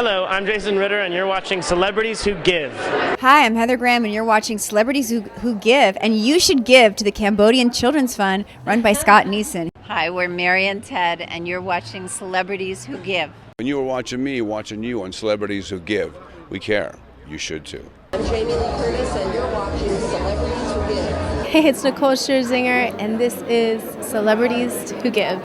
Hello, I'm Jason Ritter, and you're watching Celebrities Who Give. Hi, I'm Heather Graham, and you're watching Celebrities Who Give, and you should give to the Cambodian Children's Fund run by Scott Neeson. Hi, we're Mary and Ted, and you're watching Celebrities Who Give. And you were watching me, watching you on Celebrities Who Give. We care. You should too. I'm Jamie Lee Curtis, and you're watching Celebrities Who Give. Hey, it's Nicole Scherzinger, and this is Celebrities Who Give.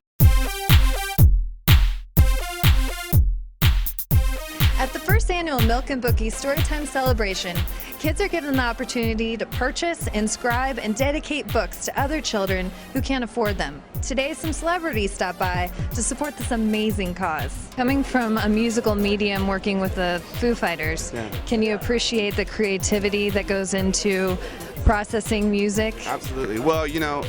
At the first annual Milk and Bookies Storytime celebration, kids are given the opportunity to purchase, inscribe, and dedicate books to other children who can't afford them. Today, some celebrities stopped by to support this amazing cause. Coming from a musical medium working with the Foo Fighters, Can you appreciate the creativity that goes into processing music? Absolutely. Well, you know,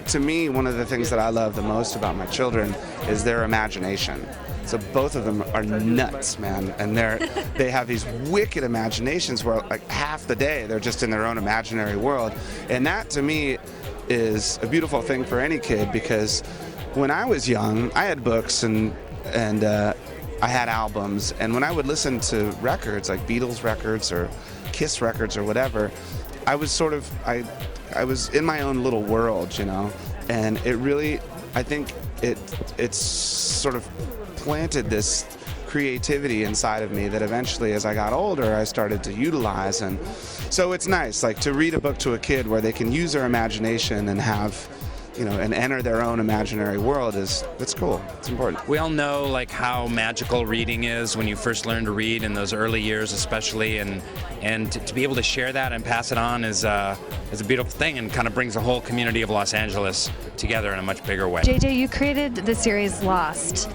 to me, one of the things that I love the most about my children is their imagination. So both of them are nuts, man, and they have these wicked imaginations where like half the day they're just in their own imaginary world, and that to me is a beautiful thing for any kid, because when I was young, I had books and I had albums, and when I would listen to records like Beatles records or Kiss records or whatever, I was I was in my own little world, you know, and it really, I think it's sort of planted this creativity inside of me that eventually, as I got older, I started to utilize. And so it's nice, like, to read a book to a kid where they can use their imagination and have, you know, and enter their own imaginary world. It's cool. It's important. We all know like how magical reading is when you first learn to read in those early years, especially, and to be able to share that and pass it on is a beautiful thing, and kind of brings the whole community of Los Angeles together in a much bigger way. JJ, you created the series Lost.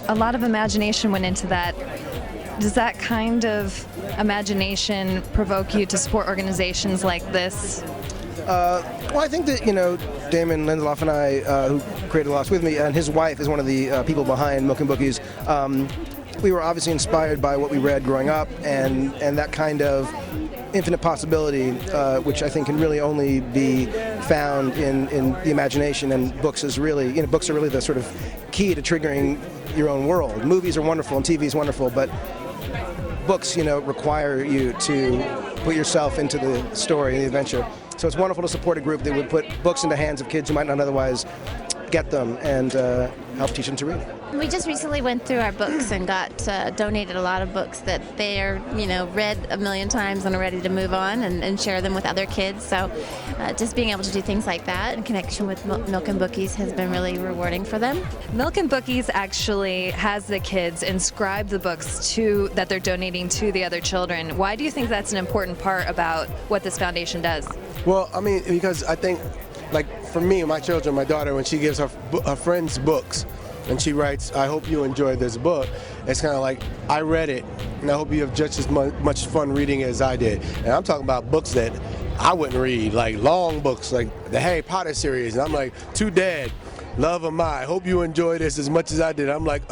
A lot of imagination went into that. Does that kind of imagination provoke you to support organizations like this? Well, I think that, you know, Damon Lindelof and I, who created Lost with me, and his wife is one of the people behind Milk and Bookies. We were obviously inspired by what we read growing up, and that kind of infinite possibility, which I think can really only be found in the imagination. And books is really, you know, books are really the sort of key to triggering your own world. Movies are wonderful and TV is wonderful, but books, you know, require you to put yourself into the story and the adventure. So it's wonderful to support a group that would put books in the hands of kids who might not otherwise get them, and help teach them to read. We just recently went through our books and got donated a lot of books that they're, you know, read a million times and are ready to move on and share them with other kids. So just being able to do things like that in connection with Milk and Bookies has been really rewarding for them. Milk and Bookies actually has the kids inscribe the books that they're donating to the other children. Why do you think that's an important part about what this foundation does? Well, I mean, because I think, like, for me, my children, my daughter, when she gives her friends books and she writes, "I hope you enjoyed this book," it's kind of like, I read it and I hope you have just as much fun reading as I did. And I'm talking about books that I wouldn't read, like long books, like the Harry Potter series. And I'm like, "Too dead, love of my, hope you enjoy this as much as I did." I'm like,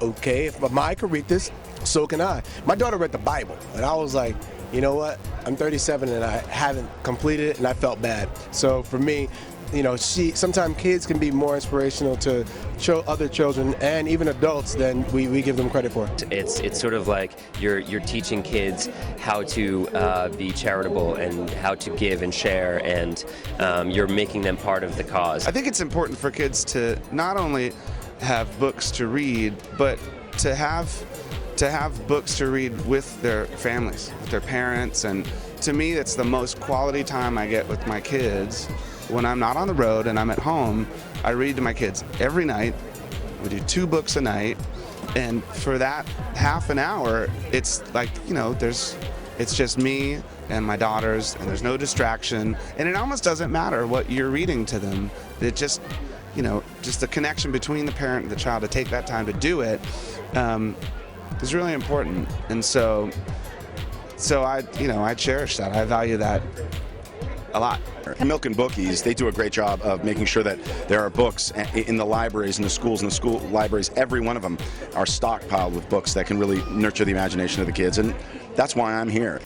okay, if my could read this, so can I. My daughter read the Bible, and I was like, you know what? I'm 37 and I haven't completed it, and I felt bad. So for me, you know, sometimes kids can be more inspirational to show other children and even adults than we give them credit for. It's sort of like you're teaching kids how to be charitable and how to give and share, and you're making them part of the cause. I think it's important for kids to not only have books to read, but to have books to read with their families, with their parents. And to me, it's the most quality time I get with my kids. When I'm not on the road and I'm at home, I read to my kids every night. We do 2 books a night, and for that half an hour, it's like, you know, it's just me and my daughters, and there's no distraction, and it almost doesn't matter what you're reading to them. It just, you know, just the connection between the parent and the child to take that time to do it is really important. And so I cherish that. I value that a lot. Milk and Bookies, they do a great job of making sure that there are books in the libraries, in the schools, and the school libraries. Every one of them are stockpiled with books that can really nurture the imagination of the kids, and that's why I'm here.